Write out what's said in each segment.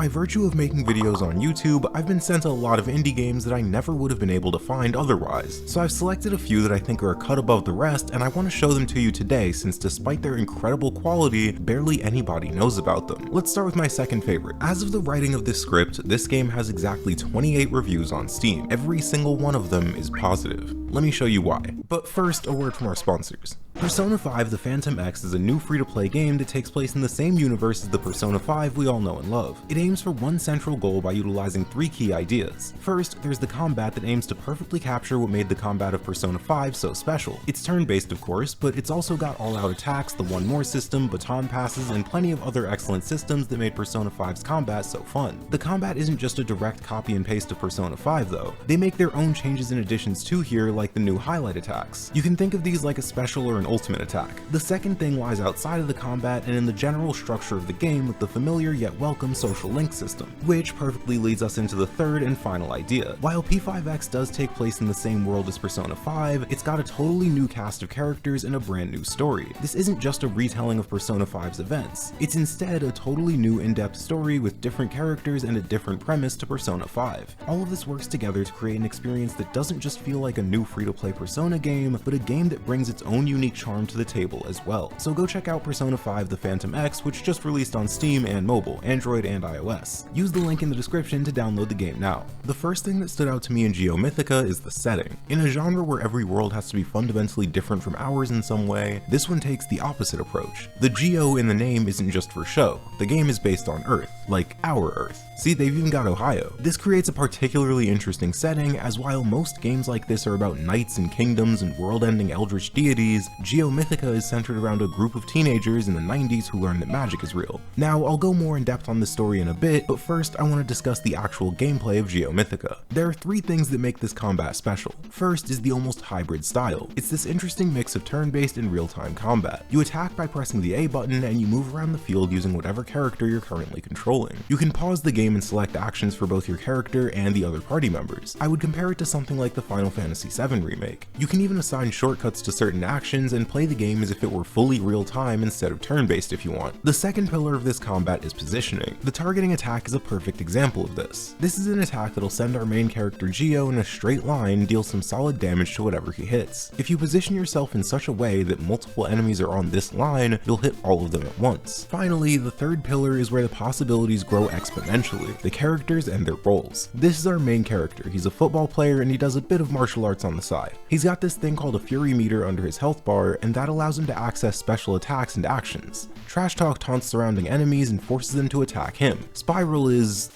By virtue of making videos on YouTube, I've been sent a lot of indie games that I never would have been able to find otherwise, so I've selected a few that I think are a cut above the rest, and I want to show them to you today since despite their incredible quality, barely anybody knows about them. Let's start with my second favorite. As of the writing of this script, this game has exactly 28 reviews on Steam. Every single one of them is positive. Let me show you why. But first, a word from our sponsors. Persona 5 The Phantom X is a new free-to-play game that takes place in the same universe as the Persona 5 we all know and love. It aims for one central goal by utilizing three key ideas. First, there's the combat that aims to perfectly capture what made the combat of Persona 5 so special. It's turn-based of course, but it's also got all-out attacks, the one more system, baton passes, and plenty of other excellent systems that made Persona 5's combat so fun. The combat isn't just a direct copy and paste of Persona 5 though. They make their own changes and additions too here, like the new highlight attacks. You can think of these like a special or an ultimate attack. The second thing lies outside of the combat and in the general structure of the game with the familiar yet welcome social link system, which perfectly leads us into the third and final idea. While P5X does take place in the same world as Persona 5, it's got a totally new cast of characters and a brand new story. This isn't just a retelling of Persona 5's events, it's instead a totally new in-depth story with different characters and a different premise to Persona 5. All of this works together to create an experience that doesn't just feel like a new free-to-play Persona game, but a game that brings its own unique charm to the table as well. So go check out Persona 5 The Phantom X, which just released on Steam and mobile, Android and iOS. Use the link in the description to download the game now. The first thing that stood out to me in Geomythica is the setting. In a genre where every world has to be fundamentally different from ours in some way, this one takes the opposite approach. The Geo in the name isn't just for show. The game is based on Earth, like our Earth. See, they've even got Ohio. This creates a particularly interesting setting, as while most games like this are about knights and kingdoms and world-ending eldritch deities, Geomythica is centered around a group of teenagers in the 90s who learn that magic is real. Now, I'll go more in depth on this story in a bit, but first I want to discuss the actual gameplay of Geomythica. There are three things that make this combat special. First is the almost hybrid style. It's this interesting mix of turn-based and real-time combat. You attack by pressing the A button and you move around the field using whatever character you're currently controlling. You can pause the game and select actions for both your character and the other party members. I would compare it to something like the Final Fantasy VII remake. You can even assign shortcuts to certain actions and play the game as if it were fully real-time instead of turn-based if you want. The second pillar of this combat is positioning. The targeting attack is a perfect example of this. This is an attack that'll send our main character Geo in a straight line and deal some solid damage to whatever he hits. If you position yourself in such a way that multiple enemies are on this line, you'll hit all of them at once. Finally, the third pillar is where the possibilities grow exponentially, the characters and their roles. This is our main character. He's a football player and he does a bit of martial arts on the side. He's got this thing called a fury meter under his health bar, and that allows him to access special attacks and actions. Trash Talk taunts surrounding enemies and forces them to attack him. Spiral is...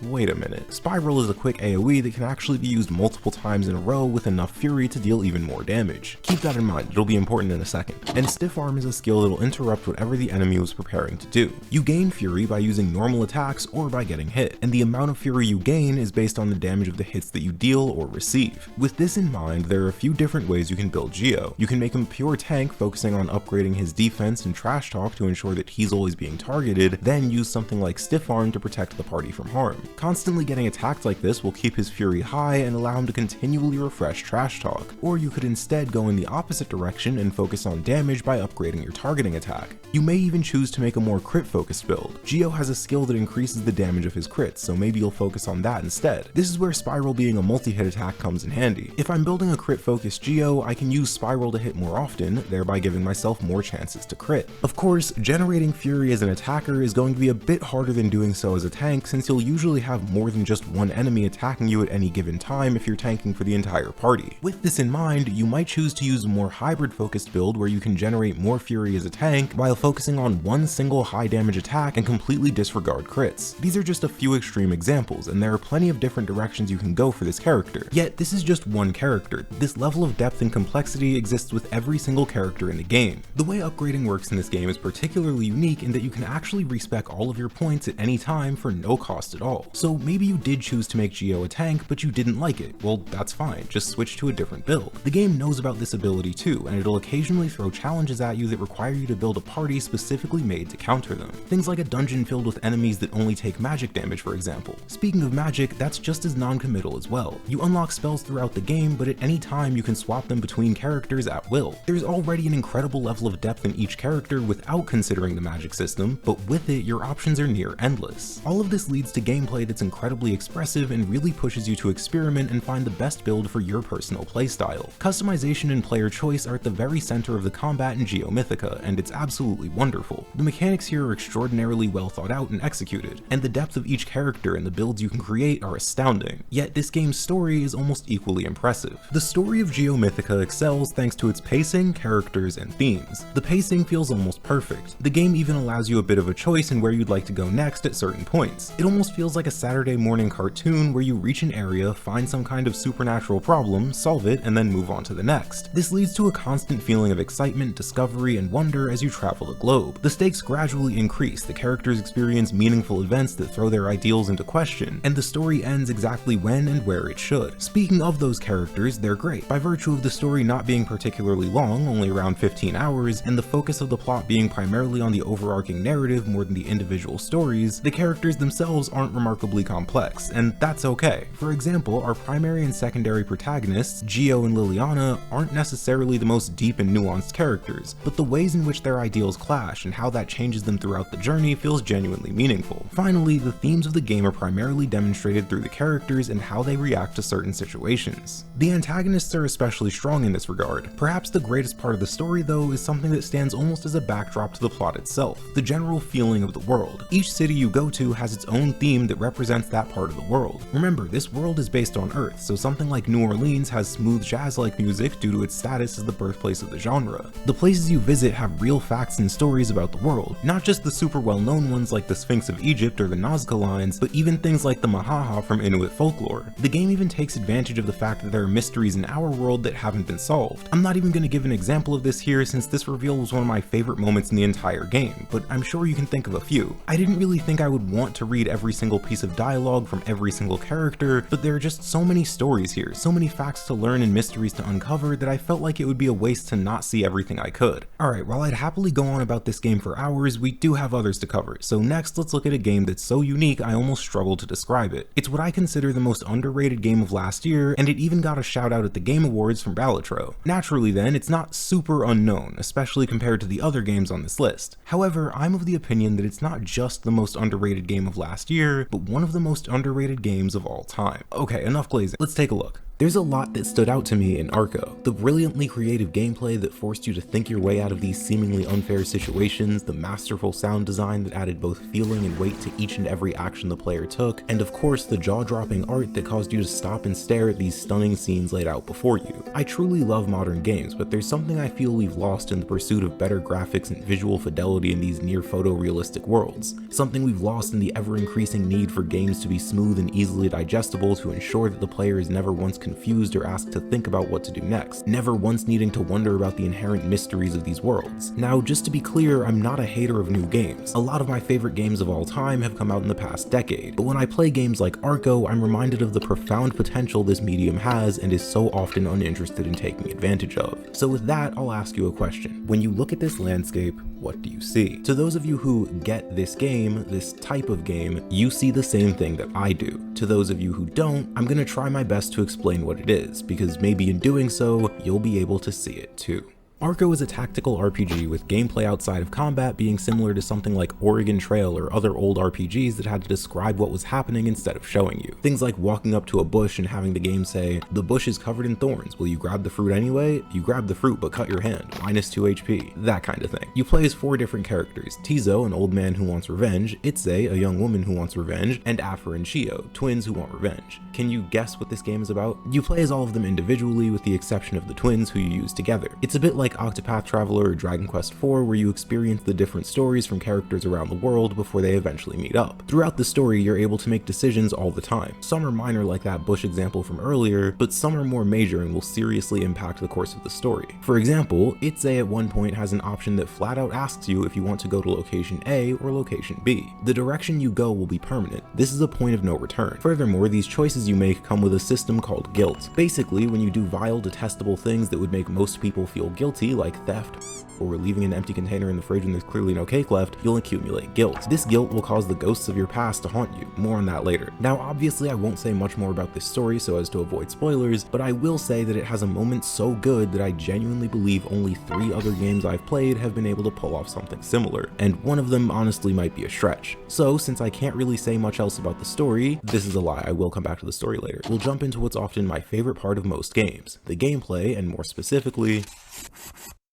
Wait a minute. Spiral is a quick AoE that can actually be used multiple times in a row with enough fury to deal even more damage. Keep that in mind, it'll be important in a second. And Stiff Arm is a skill that'll interrupt whatever the enemy was preparing to do. You gain fury by using normal attacks or by getting hit, and the amount of fury you gain is based on the damage of the hits that you deal or receive. With this in mind, there are a few different ways you can build Geo. You can make him pure tank, focusing on upgrading his defense and Trash Talk to ensure that he's always being targeted, then use something like Stiff Arm to protect the party from harm. Constantly getting attacked like this will keep his fury high and allow him to continually refresh Trash Talk, or you could instead go in the opposite direction and focus on damage by upgrading your targeting attack. You may even choose to make a more crit focused build. Geo has a skill that increases the damage of his crits, so maybe you'll focus on that instead. This is where Spiral being a multi-hit attack comes in handy. If I'm building a crit focused Geo, I can use Spiral to hit more often, thereby giving myself more chances to crit. Of course, generating fury as an attacker is going to be a bit harder than doing so as a tank, since you'll usually have more than just one enemy attacking you at any given time if you're tanking for the entire party. With this in mind, you might choose to use a more hybrid focused build where you can generate more fury as a tank while focusing on one single high damage attack and completely disregard crits. These are just a few extreme examples, and there are plenty of different directions you can go for this character. Yet this is just one character. This level of depth and complexity exists with every single character in the game. The way upgrading works in this game is particularly unique in that you can actually respec all of your points at any time for no cost at all. all. So maybe you did choose to make Geo a tank, but you didn't like it. Well, that's fine, just switch to a different build. The game knows about this ability too, and it'll occasionally throw challenges at you that require you to build a party specifically made to counter them. Things like a dungeon filled with enemies that only take magic damage, for example. Speaking of magic, that's just as non-committal as well. You unlock spells throughout the game, but at any time you can swap them between characters at will. There's already an incredible level of depth in each character without considering the magic system, but with it, your options are near endless. All of this leads to gameplay that's incredibly expressive and really pushes you to experiment and find the best build for your personal playstyle. Customization and player choice are at the very center of the combat in Geo Mythica, and it's absolutely wonderful. The mechanics here are extraordinarily well thought out and executed, and the depth of each character and the builds you can create are astounding. Yet this game's story is almost equally impressive. The story of Geo Mythica excels thanks to its pacing, characters, and themes. The pacing feels almost perfect. The game even allows you a bit of a choice in where you'd like to go next at certain points. It almost feels like a Saturday morning cartoon where you reach an area, find some kind of supernatural problem, solve it, and then move on to the next. This leads to a constant feeling of excitement, discovery, and wonder as you travel the globe. The stakes gradually increase, the characters experience meaningful events that throw their ideals into question, and the story ends exactly when and where it should. Speaking of those characters, they're great. By virtue of the story not being particularly long, only around 15 hours, and the focus of the plot being primarily on the overarching narrative more than the individual stories, the characters themselves aren't remarkably complex, and that's okay. For example, our primary and secondary protagonists, Geo and Liliana, aren't necessarily the most deep and nuanced characters, but the ways in which their ideals clash and how that changes them throughout the journey feels genuinely meaningful. Finally, the themes of the game are primarily demonstrated through the characters and how they react to certain situations. The antagonists are especially strong in this regard. Perhaps the greatest part of the story, though, is something that stands almost as a backdrop to the plot itself: the general feeling of the world. Each city you go to has its own theme that represents that part of the world. Remember, this world is based on Earth, so something like New Orleans has smooth jazz-like music due to its status as the birthplace of the genre. The places you visit have real facts and stories about the world, not just the super well-known ones like the Sphinx of Egypt or the Nazca lines, but even things like the Mahaha from Inuit folklore. The game even takes advantage of the fact that there are mysteries in our world that haven't been solved. I'm not even going to give an example of this here since this reveal was one of my favorite moments in the entire game, but I'm sure you can think of a few. I didn't really think I would want to read every single piece of dialogue from every single character, but there are just so many stories here, so many facts to learn and mysteries to uncover that I felt like it would be a waste to not see everything I could. Alright, while I'd happily go on about this game for hours, we do have others to cover, so next let's look at a game that's so unique I almost struggle to describe it. It's what I consider the most underrated game of last year, and it even got a shout out at the Game Awards from Balatro. Naturally then, it's not super unknown, especially compared to the other games on this list. However, I'm of the opinion that it's not just the most underrated game of last year, but one of the most underrated games of all time. Okay, enough glazing, let's take a look. There's a lot that stood out to me in Arco. The brilliantly creative gameplay that forced you to think your way out of these seemingly unfair situations, the masterful sound design that added both feeling and weight to each and every action the player took, and of course the jaw-dropping art that caused you to stop and stare at these stunning scenes laid out before you. I truly love modern games, but there's something I feel we've lost in the pursuit of better graphics and visual fidelity in these near photorealistic worlds. Something we've lost in the ever-increasing need for games to be smooth and easily digestible to ensure that the player is never once confused or asked to think about what to do next, never once needing to wonder about the inherent mysteries of these worlds. Now, just to be clear, I'm not a hater of new games. A lot of my favorite games of all time have come out in the past decade, but when I play games like Arco, I'm reminded of the profound potential this medium has and is so often uninterested in taking advantage of. So with that, I'll ask you a question. When you look at this landscape, what do you see? To those of you who get this game, this type of game, you see the same thing that I do. To those of you who don't, I'm gonna try my best to explain what it is, because maybe in doing so, you'll be able to see it too. Arco is a tactical RPG with gameplay outside of combat being similar to something like Oregon Trail or other old RPGs that had to describe what was happening instead of showing you. Things like walking up to a bush and having the game say, "The bush is covered in thorns, will you grab the fruit anyway? You grab the fruit but cut your hand, -2 HP, that kind of thing. You play as 4 different characters: Tizo, an old man who wants revenge, Itze, a young woman who wants revenge, and Aphra and Shio, twins who want revenge. Can you guess what this game is about? You play as all of them individually with the exception of the twins who you use together. It's a bit like like Octopath Traveler or Dragon Quest IV, where you experience the different stories from characters around the world before they eventually meet up. Throughout the story, you're able to make decisions all the time. Some are minor like that Bush example from earlier, but some are more major and will seriously impact the course of the story. For example, Itze at one point has an option that flat out asks you if you want to go to location A or location B. The direction you go will be permanent. This is a point of no return. Furthermore, these choices you make come with a system called guilt. Basically, when you do vile, detestable things that would make most people feel guilty, like theft, or leaving an empty container in the fridge when there's clearly no cake left, you'll accumulate guilt. This guilt will cause the ghosts of your past to haunt you. More on that later. Now, obviously, I won't say much more about this story so as to avoid spoilers, but I will say that it has a moment so good that I genuinely believe only 3 other games I've played have been able to pull off something similar, and one of them honestly might be a stretch. So, since I can't really say much else about the story, this is a lie, I will come back to the story later. We'll jump into what's often my favorite part of most games, the gameplay, and more specifically,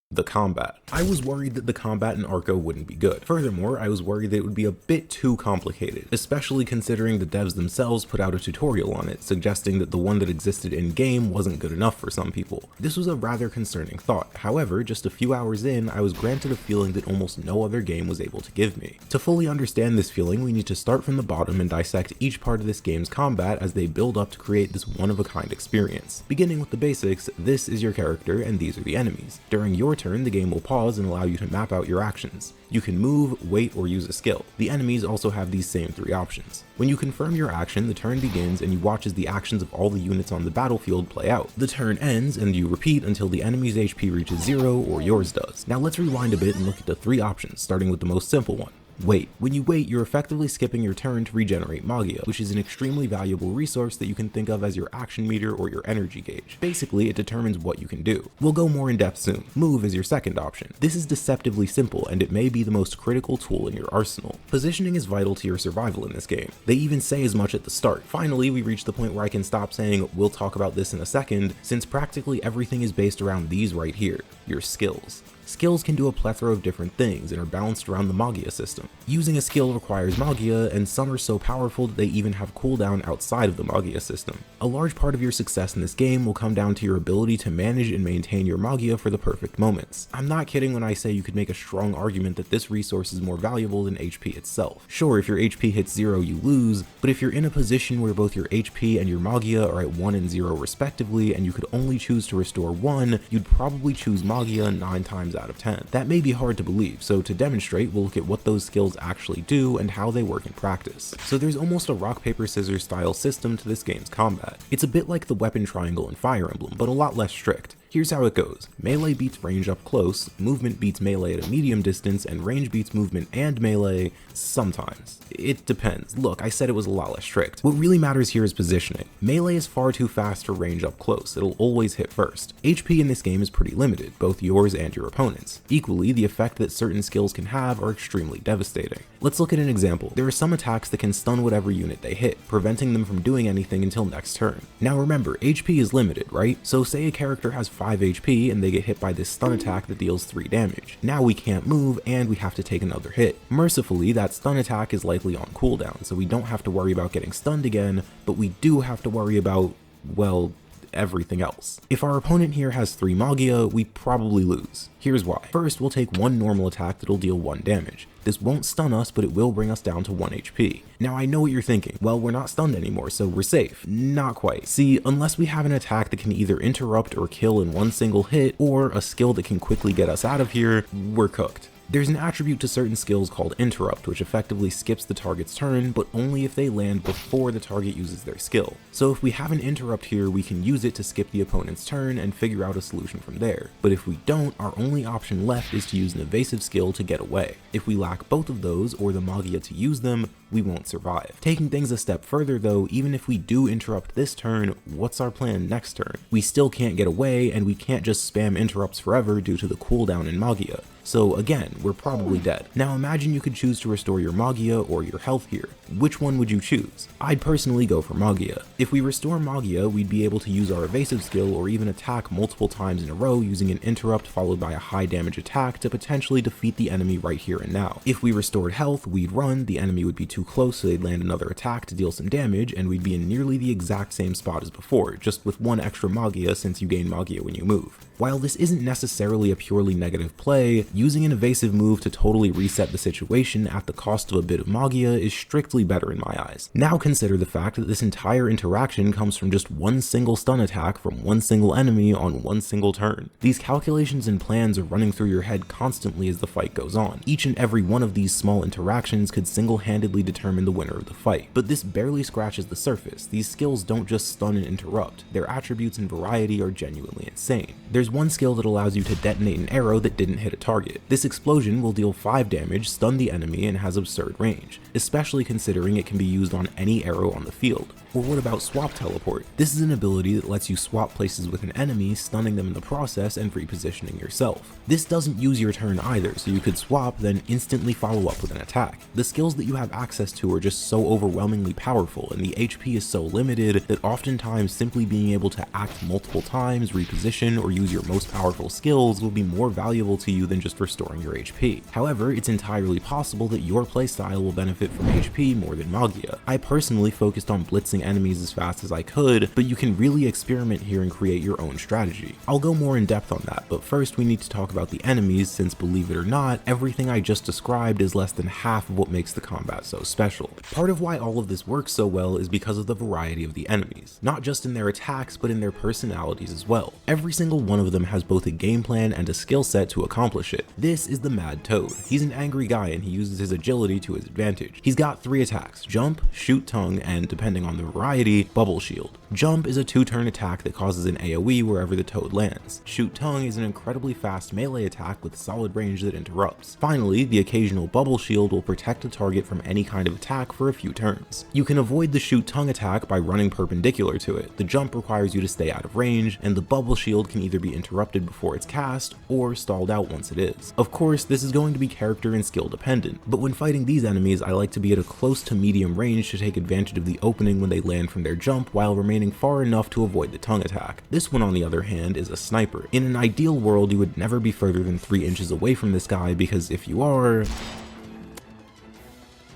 the combat. I was worried that the combat in Arco wouldn't be good. Furthermore, I was worried that it would be a bit too complicated, especially considering the devs themselves put out a tutorial on it, suggesting that the one that existed in-game wasn't good enough for some people. This was a rather concerning thought. However, just a few hours in, I was granted a feeling that almost no other game was able to give me. To fully understand this feeling, we need to start from the bottom and dissect each part of this game's combat as they build up to create this one-of-a-kind experience. Beginning with the basics, this is your character and these are the enemies. During your turn, the game will pause and allow you to map out your actions. You can move, wait, or use a skill. The enemies also have these same 3 options. When you confirm your action, the turn begins and you watch as the actions of all the units on the battlefield play out. The turn ends and you repeat until the enemy's HP reaches 0 or yours does. Now let's rewind a bit and look at the 3 options, starting with the most simple one. Wait. When you wait, you're effectively skipping your turn to regenerate Magia, which is an extremely valuable resource that you can think of as your action meter or your energy gauge. Basically, it determines what you can do. We'll go more in depth soon. Move is your second option. This is deceptively simple, and it may be the most critical tool in your arsenal. Positioning is vital to your survival in this game. They even say as much at the start. Finally, we reach the point where I can stop saying, we'll talk about this in a second, since practically everything is based around these right here, your skills. Skills can do a plethora of different things and are balanced around the Magia system. Using a skill requires Magia, and some are so powerful that they even have cooldown outside of the Magia system. A large part of your success in this game will come down to your ability to manage and maintain your Magia for the perfect moments. I'm not kidding when I say you could make a strong argument that this resource is more valuable than HP itself. Sure, if your HP hits 0 you lose, but if you're in a position where both your HP and your Magia are at 1 and 0 respectively and you could only choose to restore 1, you'd probably choose Magia 9 times out of 10. That may be hard to believe, so to demonstrate, we'll look at what those skills actually do and how they work in practice. So there's almost a rock, paper, scissors style system to this game's combat. It's a bit like the weapon triangle in Fire Emblem, but a lot less strict. Here's how it goes. Melee beats range up close, movement beats melee at a medium distance, and range beats movement and melee sometimes. It depends. Look, I said it was a lot less strict. What really matters here is positioning. Melee is far too fast for range up close. It'll always hit first. HP in this game is pretty limited, both yours and your opponent's. Equally, the effect that certain skills can have are extremely devastating. Let's look at an example. There are some attacks that can stun whatever unit they hit, preventing them from doing anything until next turn. Now remember, HP is limited, right? So say a character has 5 HP and they get hit by this stun attack that deals 3 damage. Now we can't move and we have to take another hit. Mercifully, that stun attack is likely on cooldown, so we don't have to worry about getting stunned again, but we do have to worry about, well, everything else. If our opponent here has 3 Magia, we probably lose. Here's why. First, we'll take one normal attack that'll deal 1 damage. This won't stun us, but it will bring us down to 1 HP. Now I know what you're thinking. Well, we're not stunned anymore, so we're safe. Not quite. See, unless we have an attack that can either interrupt or kill in one single hit, or a skill that can quickly get us out of here, we're cooked. There's an attribute to certain skills called Interrupt, which effectively skips the target's turn, but only if they land before the target uses their skill. So if we have an Interrupt here, we can use it to skip the opponent's turn and figure out a solution from there. But if we don't, our only option left is to use an evasive skill to get away. If we lack both of those, or the Magia to use them, we won't survive. Taking things a step further though, even if we do interrupt this turn, what's our plan next turn? We still can't get away, and we can't just spam interrupts forever due to the cooldown in Magia. So again, we're probably dead. Now imagine you could choose to restore your Magia or your health here. Which one would you choose? I'd personally go for Magia. If we restore Magia, we'd be able to use our evasive skill or even attack multiple times in a row using an interrupt followed by a high damage attack to potentially defeat the enemy right here and now. If we restored health, we'd run, the enemy would be too close so they'd land another attack to deal some damage, and we'd be in nearly the exact same spot as before, just with 1 extra Magia since you gain Magia when you move. While this isn't necessarily a purely negative play, using an evasive move to totally reset the situation at the cost of a bit of magia is strictly better in my eyes. Now consider the fact that this entire interaction comes from just one single stun attack from one single enemy on one single turn. These calculations and plans are running through your head constantly as the fight goes on. Each and every one of these small interactions could single-handedly determine the winner of the fight. But this barely scratches the surface. These skills don't just stun and interrupt. Their attributes and variety are genuinely insane. There's one skill that allows you to detonate an arrow that didn't hit a target. This explosion will deal 5 damage, stun the enemy, and has absurd range, especially considering it can be used on any arrow on the field. Or what about Swap Teleport? This is an ability that lets you swap places with an enemy, stunning them in the process and repositioning yourself. This doesn't use your turn either, so you could swap, then instantly follow up with an attack. The skills that you have access to are just so overwhelmingly powerful, and the HP is so limited that oftentimes simply being able to act multiple times, reposition, or use your most powerful skills will be more valuable to you than just restoring your HP. However, it's entirely possible that your playstyle will benefit from HP more than Magia. I personally focused on blitzing enemies as fast as I could, but you can really experiment here and create your own strategy. I'll go more in depth on that, but first we need to talk about the enemies, since believe it or not, everything I just described is less than half of what makes the combat so special. Part of why all of this works so well is because of the variety of the enemies, not just in their attacks, but in their personalities as well. Every single one of them has both a game plan and a skill set to accomplish it. This is the Mad Toad. He's an angry guy and he uses his agility to his advantage. He's got 3 attacks: Jump, Shoot Tongue, and depending on the variety, Bubble Shield. Jump is a 2-turn attack that causes an AoE wherever the toad lands. Shoot Tongue is an incredibly fast melee attack with solid range that interrupts. Finally, the occasional Bubble Shield will protect a target from any kind of attack for a few turns. You can avoid the Shoot Tongue attack by running perpendicular to it. The Jump requires you to stay out of range, and the Bubble Shield can either be interrupted before it's cast or stalled out once it is. Of course, this is going to be character and skill dependent, but when fighting these enemies, I like to be at a close to medium range to take advantage of the opening when they land from their jump while remaining far enough to avoid the tongue attack. This one, on the other hand, is a sniper. In an ideal world, you would never be further than 3 inches away from this guy, because if you are,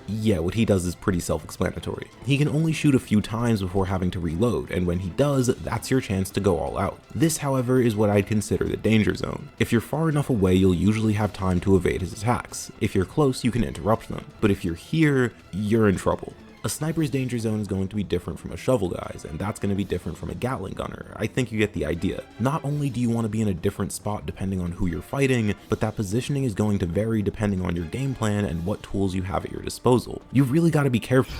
yeah, what he does is pretty self-explanatory. He can only shoot a few times before having to reload, and when he does, that's your chance to go all out. This, however, is what I'd consider the danger zone. If you're far enough away, you'll usually have time to evade his attacks. If you're close, you can interrupt them. But if you're here, you're in trouble. A sniper's danger zone is going to be different from a shovel guy's, and that's going to be different from a Gatling gunner. I think you get the idea. Not only do you want to be in a different spot depending on who you're fighting, but that positioning is going to vary depending on your game plan and what tools you have at your disposal. You've really got to be careful.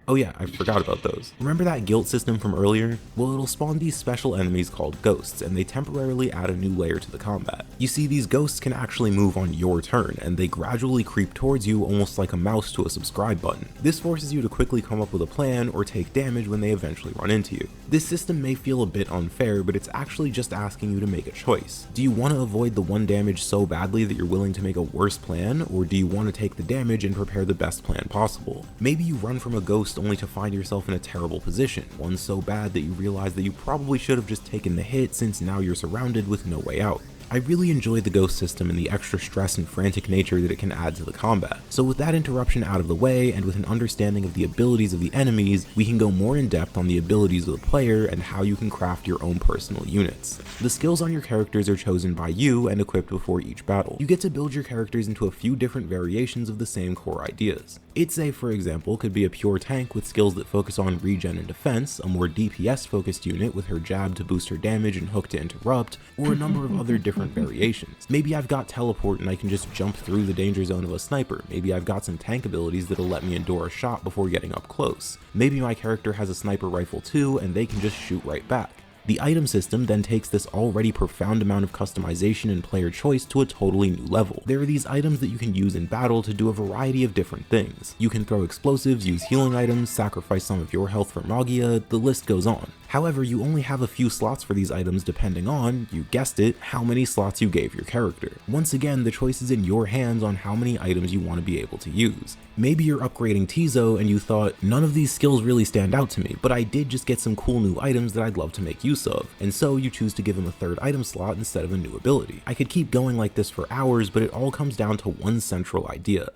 Oh yeah, I forgot about those. Remember that guilt system from earlier? Well, it'll spawn these special enemies called ghosts, and they temporarily add a new layer to the combat. You see, these ghosts can actually move on your turn, and they gradually creep towards you almost like a mouse to a subscribe button. This forces you to quickly come up with a plan or take damage when they eventually run into you. This system may feel a bit unfair, but it's actually just asking you to make a choice. Do you want to avoid the 1 damage so badly that you're willing to make a worse plan, or do you want to take the damage and prepare the best plan possible? Maybe you run from a ghost only to find yourself in a terrible position, one so bad that you realize that you probably should have just taken the hit, since now you're surrounded with no way out. I really enjoy the ghost system and the extra stress and frantic nature that it can add to the combat. So with that interruption out of the way, and with an understanding of the abilities of the enemies, we can go more in depth on the abilities of the player and how you can craft your own personal units. The skills on your characters are chosen by you and equipped before each battle. You get to build your characters into a few different variations of the same core ideas. Itze, for example, could be a pure tank with skills that focus on regen and defense, a more DPS focused unit with her jab to boost her damage and hook to interrupt, or a number of other different variations. Maybe I've got teleport and I can just jump through the danger zone of a sniper. Maybe I've got some tank abilities that'll let me endure a shot before getting up close. Maybe my character has a sniper rifle too, and they can just shoot right back. The item system then takes this already profound amount of customization and player choice to a totally new level. There are these items that you can use in battle to do a variety of different things. You can throw explosives, use healing items, sacrifice some of your health for Magia, the list goes on. However, you only have a few slots for these items depending on, you guessed it, how many slots you gave your character. Once again, the choice is in your hands on how many items you want to be able to use. Maybe you're upgrading Tizo and you thought, none of these skills really stand out to me, but I did just get some cool new items that I'd love to make use of, and so you choose to give him a 3rd item slot instead of a new ability. I could keep going like this for hours, but it all comes down to one central idea.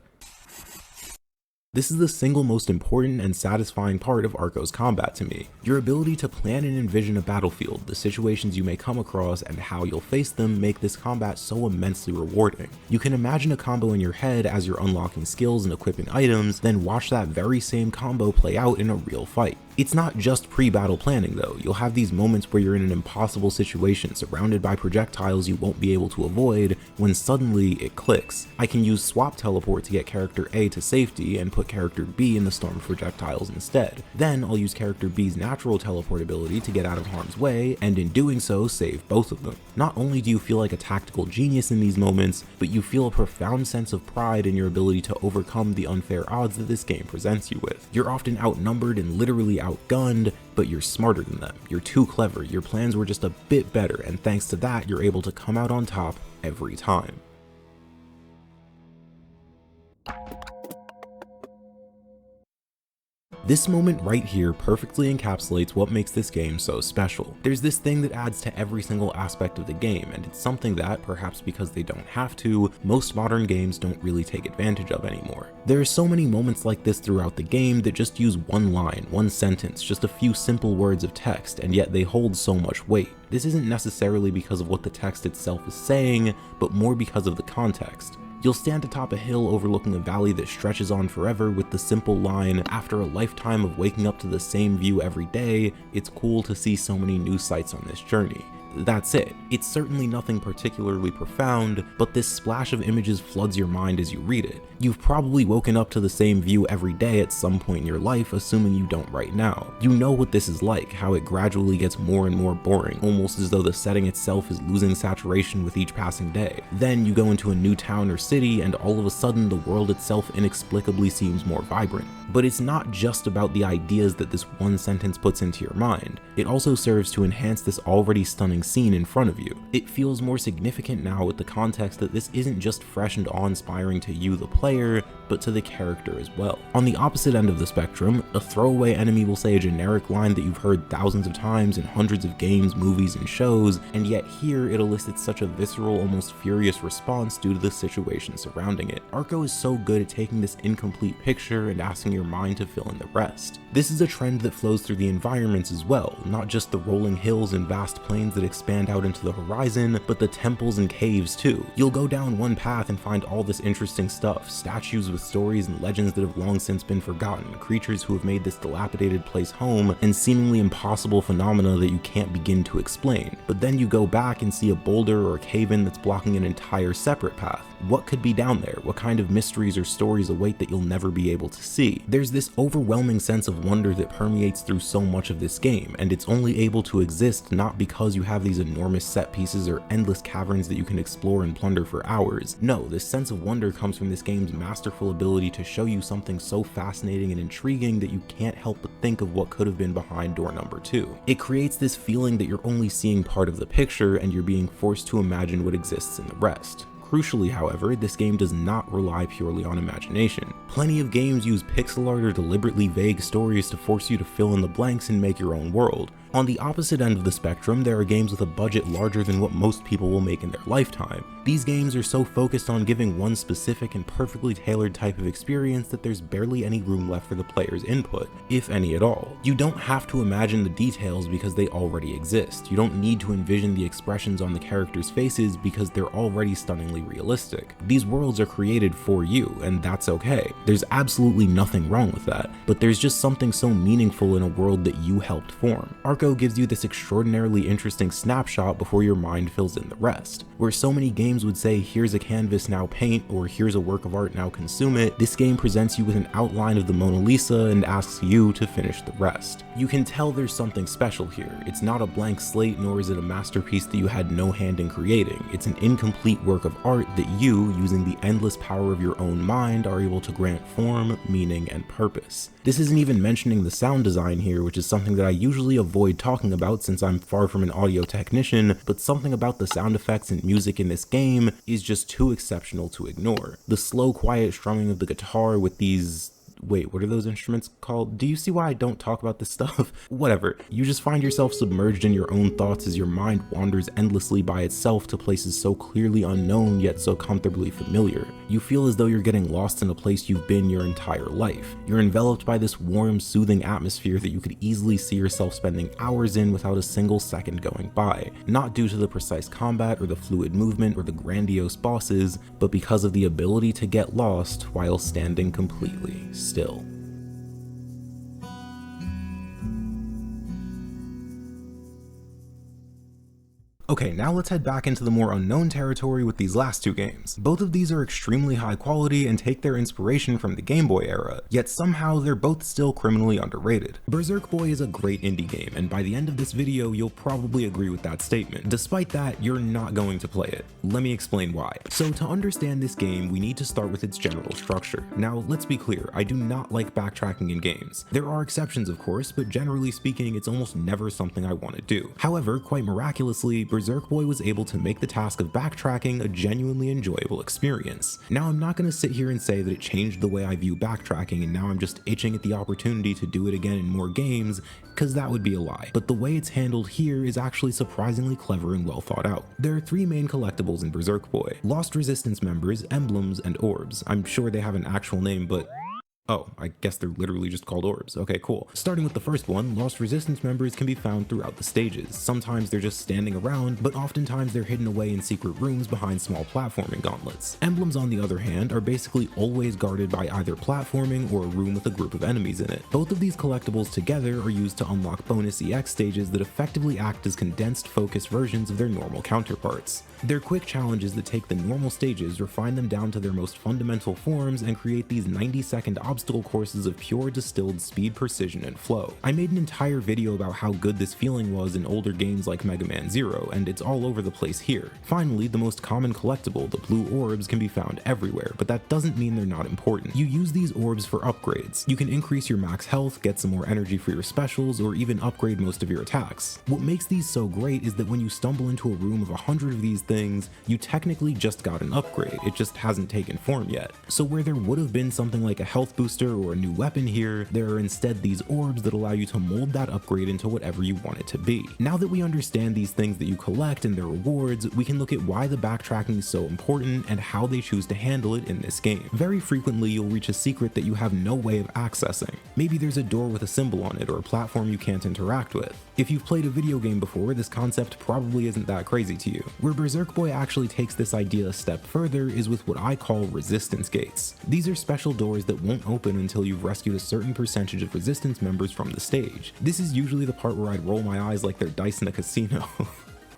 This is the single most important and satisfying part of Arco's combat to me. Your ability to plan and envision a battlefield, the situations you may come across, and how you'll face them make this combat so immensely rewarding. You can imagine a combo in your head as you're unlocking skills and equipping items, then watch that very same combo play out in a real fight. It's not just pre-battle planning though. You'll have these moments where you're in an impossible situation surrounded by projectiles you won't be able to avoid when suddenly it clicks. I can use swap teleport to get character A to safety and put character B in the storm of projectiles instead. Then I'll use character B's natural teleport ability to get out of harm's way, and in doing so save both of them. Not only do you feel like a tactical genius in these moments, but you feel a profound sense of pride in your ability to overcome the unfair odds that this game presents you with. You're often outnumbered and literally outgunned, but you're smarter than them. You're too clever, your plans were just a bit better, and thanks to that, you're able to come out on top every time. This moment right here perfectly encapsulates what makes this game so special. There's this thing that adds to every single aspect of the game, and it's something that, perhaps because they don't have to, most modern games don't really take advantage of anymore. There are so many moments like this throughout the game that just use one line, one sentence, just a few simple words of text, and yet they hold so much weight. This isn't necessarily because of what the text itself is saying, but more because of the context. You'll stand atop a hill overlooking a valley that stretches on forever with the simple line, "After a lifetime of waking up to the same view every day, it's cool to see so many new sights on this journey." That's it. It's certainly nothing particularly profound, but this splash of images floods your mind as you read it. You've probably woken up to the same view every day at some point in your life, assuming you don't right now. You know what this is like, how it gradually gets more and more boring, almost as though the setting itself is losing saturation with each passing day. Then you go into a new town or city, and all of a sudden the world itself inexplicably seems more vibrant. But it's not just about the ideas that this one sentence puts into your mind. It also serves to enhance this already stunning scene in front of you. It feels more significant now with the context that this isn't just fresh and awe-inspiring to you, the player, but to the character as well. On the opposite end of the spectrum, a throwaway enemy will say a generic line that you've heard thousands of times in hundreds of games, movies, and shows, and yet here it elicits such a visceral, almost furious response due to the situation surrounding it. Arco is so good at taking this incomplete picture and asking your mind to fill in the rest. This is a trend that flows through the environments as well, not just the rolling hills and vast plains that expand out into the horizon, but the temples and caves too. You'll go down one path and find all this interesting stuff, statues with stories and legends that have long since been forgotten, creatures who have made this dilapidated place home, and seemingly impossible phenomena that you can't begin to explain. But then you go back and see a boulder or a cave-in that's blocking an entire separate path. What could be down there? What kind of mysteries or stories await that you'll never be able to see? There's this overwhelming sense of wonder that permeates through so much of this game, and it's only able to exist not because you have these enormous set pieces or endless caverns that you can explore and plunder for hours. No, this sense of wonder comes from this game's masterful ability to show you something so fascinating and intriguing that you can't help but think of what could have been behind door number 2. It creates this feeling that you're only seeing part of the picture and you're being forced to imagine what exists in the rest. Crucially, however, this game does not rely purely on imagination. Plenty of games use pixel art or deliberately vague stories to force you to fill in the blanks and make your own world. On the opposite end of the spectrum, there are games with a budget larger than what most people will make in their lifetime. These games are so focused on giving one specific and perfectly tailored type of experience that there's barely any room left for the player's input, if any at all. You don't have to imagine the details because they already exist. You don't need to envision the expressions on the characters' faces because they're already stunningly realistic. These worlds are created for you, and that's okay. There's absolutely nothing wrong with that, but there's just something so meaningful in a world that you helped form. Arco gives you this extraordinarily interesting snapshot before your mind fills in the rest. Where so many games would say, here's a canvas, now paint, or here's a work of art, now consume it, this game presents you with an outline of the Mona Lisa and asks you to finish the rest. You can tell there's something special here. It's not a blank slate, nor is it a masterpiece that you had no hand in creating. It's an incomplete work of art that you, using the endless power of your own mind, are able to grant form, meaning, and purpose. This isn't even mentioning the sound design here, which is something that I usually avoid talking about since I'm far from an audio technician, but something about the sound effects and music in this game is just too exceptional to ignore. The slow, quiet strumming of the guitar with these Wait, what are those instruments called? Do you see why I don't talk about this stuff? Whatever. You just find yourself submerged in your own thoughts as your mind wanders endlessly by itself to places so clearly unknown yet so comfortably familiar. You feel as though you're getting lost in a place you've been your entire life. You're enveloped by this warm, soothing atmosphere that you could easily see yourself spending hours in without a single second going by. Not due to the precise combat or the fluid movement or the grandiose bosses, but because of the ability to get lost while standing completely still. Okay, now let's head back into the more unknown territory with these last two games. Both of these are extremely high quality and take their inspiration from the Game Boy era, yet somehow they're both still criminally underrated. Berserk Boy is a great indie game, and by the end of this video, you'll probably agree with that statement. Despite that, you're not going to play it. Let me explain why. So to understand this game, we need to start with its general structure. Now, let's be clear, I do not like backtracking in games. There are exceptions, of course, but generally speaking, it's almost never something I want to do. However, quite miraculously, Berserk Boy was able to make the task of backtracking a genuinely enjoyable experience. Now, I'm not going to sit here and say that it changed the way I view backtracking and now I'm just itching at the opportunity to do it again in more games, because that would be a lie. But the way it's handled here is actually surprisingly clever and well thought out. There are three main collectibles in Berserk Boy: Lost Resistance members, emblems, and orbs. I'm sure they have an actual name, but oh, I guess they're literally just called orbs. Okay, cool. Starting with the first one, Lost Resistance members can be found throughout the stages. Sometimes they're just standing around, but oftentimes they're hidden away in secret rooms behind small platforming gauntlets. Emblems, on the other hand, are basically always guarded by either platforming or a room with a group of enemies in it. Both of these collectibles together are used to unlock bonus EX stages that effectively act as condensed, focused versions of their normal counterparts. They're quick challenges that take the normal stages, refine them down to their most fundamental forms, and create these 90-second obstacle courses of pure distilled speed, precision, and flow. I made an entire video about how good this feeling was in older games like Mega Man Zero, and it's all over the place here. Finally, the most common collectible, the blue orbs, can be found everywhere, but that doesn't mean they're not important. You use these orbs for upgrades. You can increase your max health, get some more energy for your specials, or even upgrade most of your attacks. What makes these so great is that when you stumble into a room of 100 of these things, you technically just got an upgrade, it just hasn't taken form yet. So where there would have been something like a health booster or a new weapon here, there are instead these orbs that allow you to mold that upgrade into whatever you want it to be. Now that we understand these things that you collect and their rewards, we can look at why the backtracking is so important and how they choose to handle it in this game. Very frequently, you'll reach a secret that you have no way of accessing. Maybe there's a door with a symbol on it or a platform you can't interact with. If you've played a video game before, this concept probably isn't that crazy to you. Where Berserk Boy actually takes this idea a step further is with what I call resistance gates. These are special doors that won't open until you've rescued a certain percentage of resistance members from the stage. This is usually the part where I'd roll my eyes like they're dice in a casino.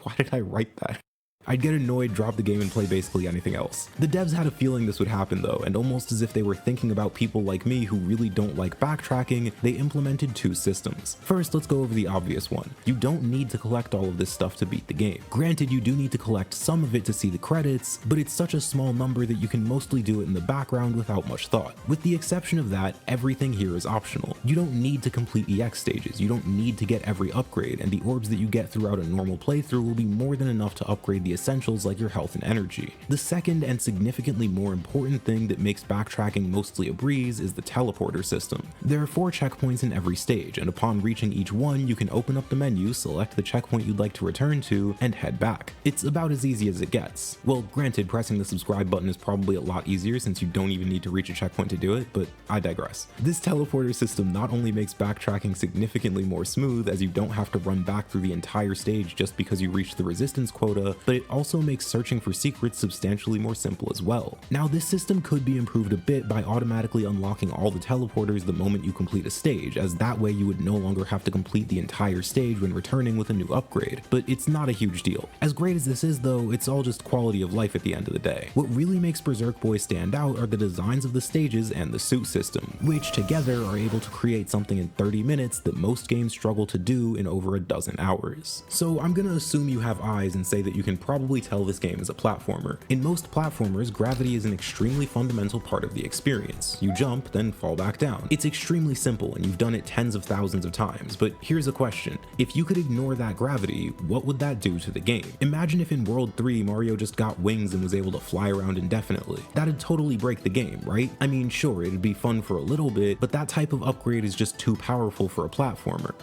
Why did I write that? I'd get annoyed, drop the game, and play basically anything else. The devs had a feeling this would happen though, and almost as if they were thinking about people like me who really don't like backtracking, they implemented two systems. First, let's go over the obvious one. You don't need to collect all of this stuff to beat the game. Granted, you do need to collect some of it to see the credits, but it's such a small number that you can mostly do it in the background without much thought. With the exception of that, everything here is optional. You don't need to complete EX stages, you don't need to get every upgrade, and the orbs that you get throughout a normal playthrough will be more than enough to upgrade the essentials like your health and energy. The second and significantly more important thing that makes backtracking mostly a breeze is the teleporter system. There are 4 checkpoints in every stage, and upon reaching each one, you can open up the menu, select the checkpoint you'd like to return to, and head back. It's about as easy as it gets. Well, granted, pressing the subscribe button is probably a lot easier since you don't even need to reach a checkpoint to do it, but I digress. This teleporter system not only makes backtracking significantly more smooth, as you don't have to run back through the entire stage just because you reached the resistance quota, but it also makes searching for secrets substantially more simple as well. Now, this system could be improved a bit by automatically unlocking all the teleporters the moment you complete a stage, as that way you would no longer have to complete the entire stage when returning with a new upgrade, but it's not a huge deal. As great as this is though, it's all just quality of life at the end of the day. What really makes Berserk Boy stand out are the designs of the stages and the suit system, which together are able to create something in 30 minutes that most games struggle to do in over a dozen hours. So I'm gonna assume you have eyes and say that you can probably probably tell this game is a platformer. In most platformers, gravity is an extremely fundamental part of the experience. You jump, then fall back down. It's extremely simple and you've done it tens of thousands of times, but here's a question. If you could ignore that gravity, what would that do to the game? Imagine if in World 3 Mario just got wings and was able to fly around indefinitely. That'd totally break the game, right? I mean, sure, it'd be fun for a little bit, but that type of upgrade is just too powerful for a platformer.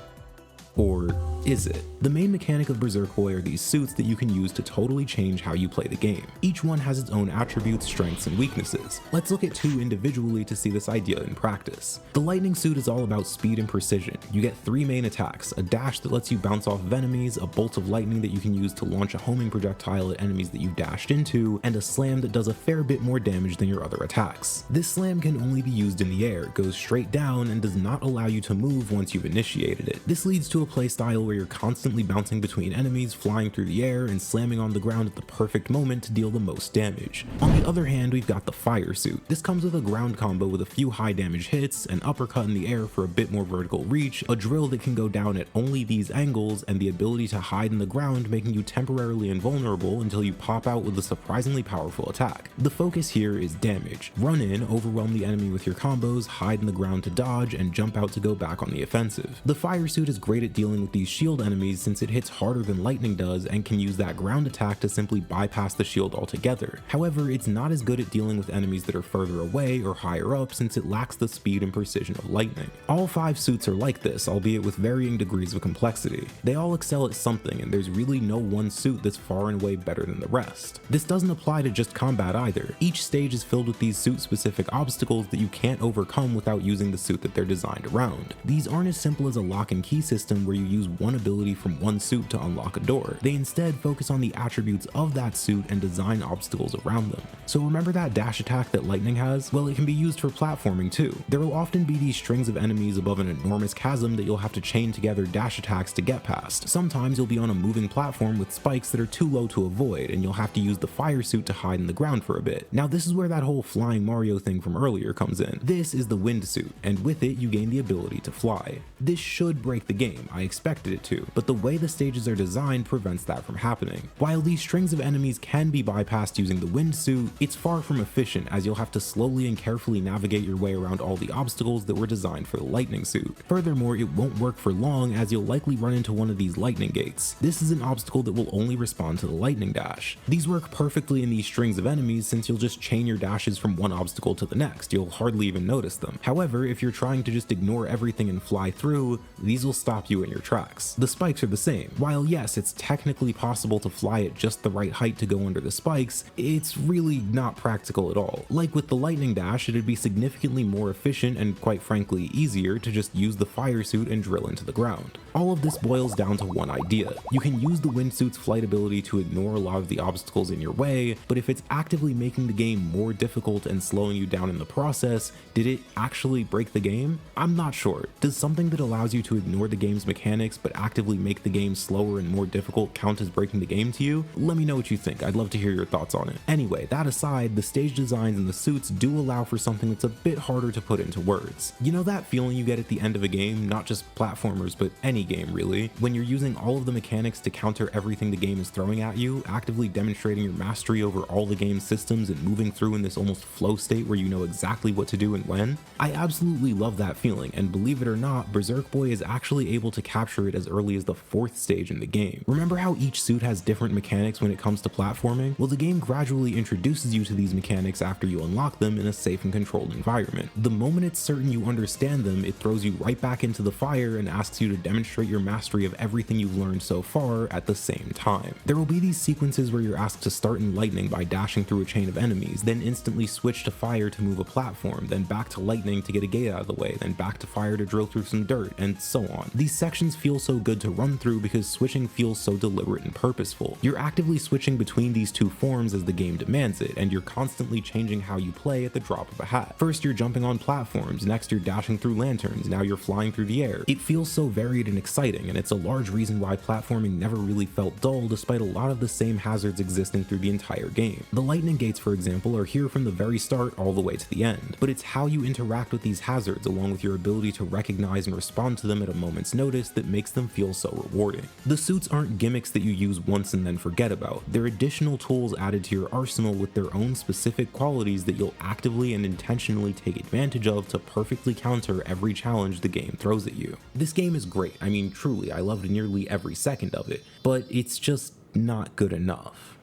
Or is it? The main mechanic of Berserk Boy are these suits that you can use to totally change how you play the game. Each one has its own attributes, strengths, and weaknesses. Let's look at two individually to see this idea in practice. The lightning suit is all about speed and precision. You get three main attacks: a dash that lets you bounce off of enemies, a bolt of lightning that you can use to launch a homing projectile at enemies that you dashed into, and a slam that does a fair bit more damage than your other attacks. This slam can only be used in the air, goes straight down, and does not allow you to move once you've initiated it. This leads to a playstyle where you're constantly bouncing between enemies, flying through the air, and slamming on the ground at the perfect moment to deal the most damage. On the other hand, we've got the fire suit. This comes with a ground combo with a few high damage hits, an uppercut in the air for a bit more vertical reach, a drill that can go down at only these angles, and the ability to hide in the ground, making you temporarily invulnerable until you pop out with a surprisingly powerful attack. The focus here is damage. Run in, overwhelm the enemy with your combos, hide in the ground to dodge, and jump out to go back on the offensive. The fire suit is great at dealing with these shield enemies since it hits harder than lightning does and can use that ground attack to simply bypass the shield altogether. However, it's not as good at dealing with enemies that are further away or higher up since it lacks the speed and precision of lightning. All 5 suits are like this, albeit with varying degrees of complexity. They all excel at something, and there's really no one suit that's far and away better than the rest. This doesn't apply to just combat either. Each stage is filled with these suit-specific obstacles that you can't overcome without using the suit that they're designed around. These aren't as simple as a lock and key system where you use one ability from one suit to unlock a door. They instead focus on the attributes of that suit and design obstacles around them. So remember that dash attack that lightning has? Well, it can be used for platforming too. There will often be these strings of enemies above an enormous chasm that you'll have to chain together dash attacks to get past. Sometimes you'll be on a moving platform with spikes that are too low to avoid, and you'll have to use the fire suit to hide in the ground for a bit. Now this is where that whole flying Mario thing from earlier comes in. This is the wind suit, and with it you gain the ability to fly. This should break the game, I expected it to, but the way the stages are designed prevents that from happening. While these strings of enemies can be bypassed using the wind suit, it's far from efficient as you'll have to slowly and carefully navigate your way around all the obstacles that were designed for the lightning suit. Furthermore, it won't work for long as you'll likely run into one of these lightning gates. This is an obstacle that will only respond to the lightning dash. These work perfectly in these strings of enemies since you'll just chain your dashes from one obstacle to the next. You'll hardly even notice them. However, if you're trying to just ignore everything and fly through, these will stop you in your tracks. The spikes are the same. While yes, it's technically possible to fly at just the right height to go under the spikes, it's really not practical at all. Like with the lightning dash, it'd be significantly more efficient and quite frankly easier to just use the fire suit and drill into the ground. All of this boils down to one idea. You can use the windsuit's flight ability to ignore a lot of the obstacles in your way, but if it's actively making the game more difficult and slowing you down in the process, did it actually break the game? I'm not sure. Does something that allows you to ignore the game's mechanics but actively make the game slower and more difficult count as breaking the game to you? Let me know what you think. I'd love to hear your thoughts on it. Anyway, that aside, the stage designs and the suits do allow for something that's a bit harder to put into words. You know that feeling you get at the end of a game, not just platformers, but any game really, when you're using all of the mechanics to counter everything the game is throwing at you, actively demonstrating your mastery over all the game's systems and moving through in this almost flow state where you know exactly what to do and when? I absolutely love that feeling, and believe it or not, Berserk Boy is actually able to capture it as early as the 4th stage in the game. Remember how each suit has different mechanics when it comes to platforming? Well, the game gradually introduces you to these mechanics after you unlock them in a safe and controlled environment. The moment it's certain you understand them, it throws you right back into the fire and asks you to demonstrate your mastery of everything you've learned so far at the same time. There will be these sequences where you're asked to start in lightning by dashing through a chain of enemies, then instantly switch to fire to move a platform, then back to lightning to get a gate out of the way, then back to fire to drill through some dirt, and so on. These sections feel so good to run through because switching feels so deliberate and purposeful. You're actively switching between these two forms as the game demands it, and you're constantly changing how you play at the drop of a hat. First you're jumping on platforms, next you're dashing through lanterns, now you're flying through the air. It feels so varied and exciting, and it's a large reason why platforming never really felt dull despite a lot of the same hazards existing through the entire game. The lightning gates, for example, are here from the very start all the way to the end, but it's how you interact with these hazards along with your ability to recognize and respond to them at a moment's notice that makes them feel so rewarding. The suits aren't gimmicks that you use once and then forget about. They're additional tools added to your arsenal with their own specific qualities that you'll actively and intentionally take advantage of to perfectly counter every challenge the game throws at you. This game is great. I mean, truly, I loved nearly every second of it, but it's just not good enough.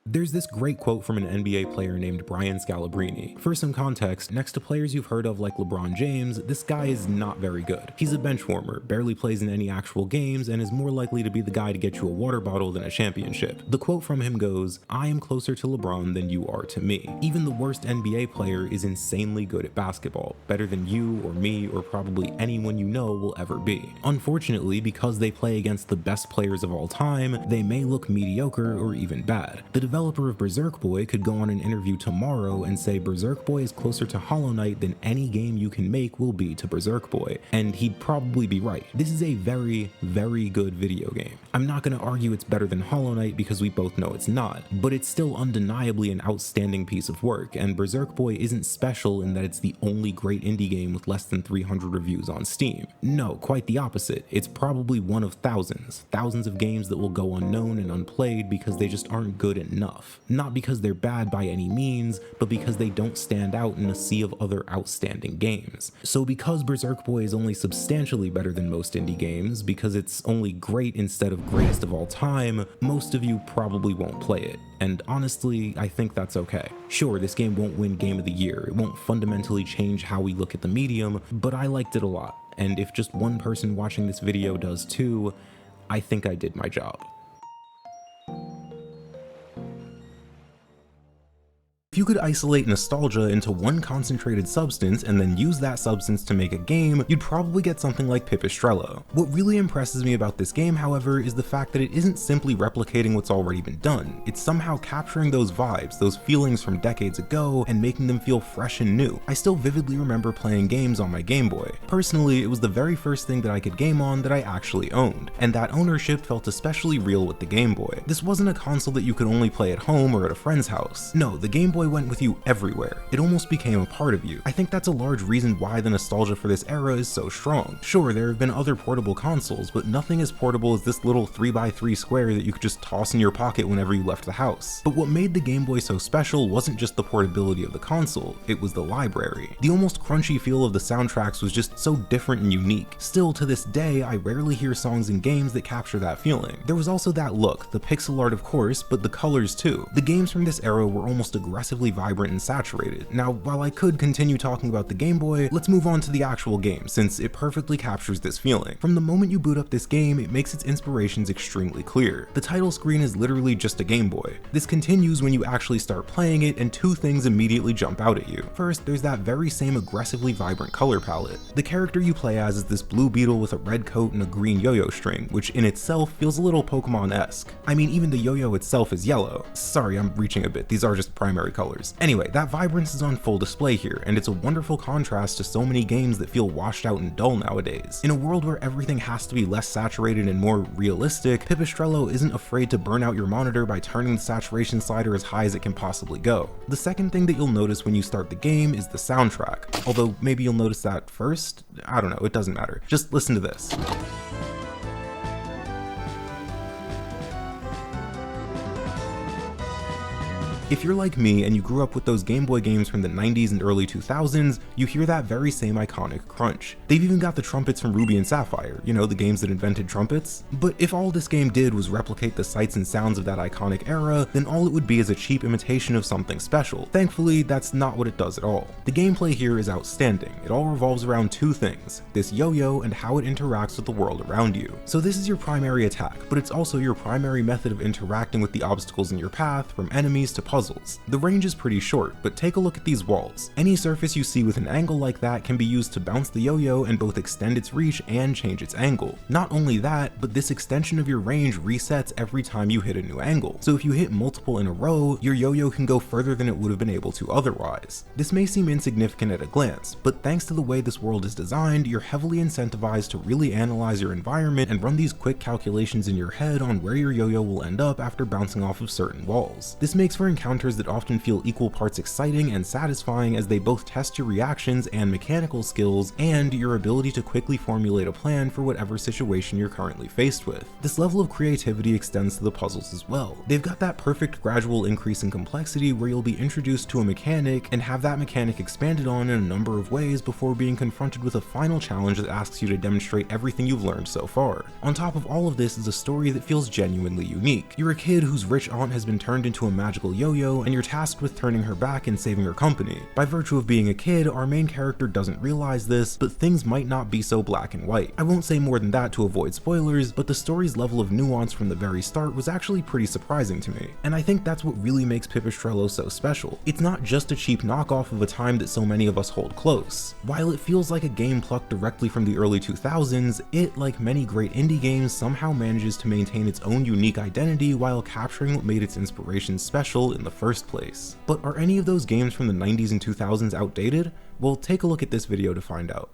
There's this great quote from an NBA player named Brian Scalabrine. For some context, next to players you've heard of like LeBron James, this guy is not very good. He's a bench warmer, barely plays in any actual games, and is more likely to be the guy to get you a water bottle than a championship. The quote from him goes, "I am closer to LeBron than you are to me." Even the worst NBA player is insanely good at basketball, better than you or me or probably anyone you know will ever be. Unfortunately, because they play against the best players of all time, they may look mediocre or even bad. The developer of Berserk Boy could go on an interview tomorrow and say Berserk Boy is closer to Hollow Knight than any game you can make will be to Berserk Boy, and he'd probably be right. This is a very, very good video game. I'm not going to argue it's better than Hollow Knight because we both know it's not, but it's still undeniably an outstanding piece of work, and Berserk Boy isn't special in that it's the only great indie game with less than 300 reviews on Steam. No, quite the opposite. It's probably one of thousands of games that will go unknown and unplayed because they just aren't good enough. Not because they're bad by any means, but because they don't stand out in a sea of other outstanding games. So because Berserk Boy is only substantially better than most indie games, because it's only great instead of greatest of all time, most of you probably won't play it. And honestly, I think that's okay. Sure, this game won't win Game of the Year, it won't fundamentally change how we look at the medium, but I liked it a lot. And if just one person watching this video does too, I think I did my job. If you could isolate nostalgia into one concentrated substance and then use that substance to make a game, you'd probably get something like Pipistrello. What really impresses me about this game, however, is the fact that it isn't simply replicating what's already been done. It's somehow capturing those vibes, those feelings from decades ago, and making them feel fresh and new. I still vividly remember playing games on my Game Boy. Personally, it was the very first thing that I could game on that I actually owned, and that ownership felt especially real with the Game Boy. This wasn't a console that you could only play at home or at a friend's house. No, the Game Boy went with you everywhere. It almost became a part of you. I think that's a large reason why the nostalgia for this era is so strong. Sure, there have been other portable consoles, but nothing as portable as this little 3x3 square that you could just toss in your pocket whenever you left the house. But what made the Game Boy so special wasn't just the portability of the console, it was the library. The almost crunchy feel of the soundtracks was just so different and unique. Still, to this day, I rarely hear songs in games that capture that feeling. There was also that look, the pixel art of course, but the colors too. The games from this era were almost aggressively vibrant and saturated. Now, while I could continue talking about the Game Boy, let's move on to the actual game, since it perfectly captures this feeling. From the moment you boot up this game, it makes its inspirations extremely clear. The title screen is literally just a Game Boy. This continues when you actually start playing it, and two things immediately jump out at you. First, there's that very same aggressively vibrant color palette. The character you play as is this blue beetle with a red coat and a green yo-yo string, which in itself feels a little Pokemon-esque. I mean, even the yo-yo itself is yellow. Sorry, I'm reaching a bit, these are just primary colors. Anyway, that vibrance is on full display here, and it's a wonderful contrast to so many games that feel washed out and dull nowadays. In a world where everything has to be less saturated and more realistic, Pipistrello isn't afraid to burn out your monitor by turning the saturation slider as high as it can possibly go. The second thing that you'll notice when you start the game is the soundtrack, although maybe you'll notice that first? I don't know, it doesn't matter. Just listen to this. If you're like me and you grew up with those Game Boy games from the 90s and early 2000s, you hear that very same iconic crunch. They've even got the trumpets from Ruby and Sapphire, you know, the games that invented trumpets. But if all this game did was replicate the sights and sounds of that iconic era, then all it would be is a cheap imitation of something special. Thankfully, that's not what it does at all. The gameplay here is outstanding. It all revolves around two things, this yo-yo and how it interacts with the world around you. So this is your primary attack, but it's also your primary method of interacting with the obstacles in your path, from enemies to puzzles puzzles. The range is pretty short, but take a look at these walls. Any surface you see with an angle like that can be used to bounce the yo-yo and both extend its reach and change its angle. Not only that, but this extension of your range resets every time you hit a new angle. So if you hit multiple in a row, your yo-yo can go further than it would have been able to otherwise. This may seem insignificant at a glance, but thanks to the way this world is designed, you're heavily incentivized to really analyze your environment and run these quick calculations in your head on where your yo-yo will end up after bouncing off of certain walls. This makes for encounters that often feel equal parts exciting and satisfying, as they both test your reactions and mechanical skills and your ability to quickly formulate a plan for whatever situation you're currently faced with. This level of creativity extends to the puzzles as well. They've got that perfect gradual increase in complexity where you'll be introduced to a mechanic and have that mechanic expanded on in a number of ways before being confronted with a final challenge that asks you to demonstrate everything you've learned so far. On top of all of this is a story that feels genuinely unique. You're a kid whose rich aunt has been turned into a magical yo-yo, and you're tasked with turning her back and saving her company. By virtue of being a kid, our main character doesn't realize this, but things might not be so black and white. I won't say more than that to avoid spoilers, but the story's level of nuance from the very start was actually pretty surprising to me, and I think that's what really makes Pipistrello so special. It's not just a cheap knockoff of a time that so many of us hold close. While it feels like a game plucked directly from the early 2000s, it, like many great indie games, somehow manages to maintain its own unique identity while capturing what made its inspiration special in the first place. But are any of those games from the 90s and 2000s outdated? Well, take a look at this video to find out.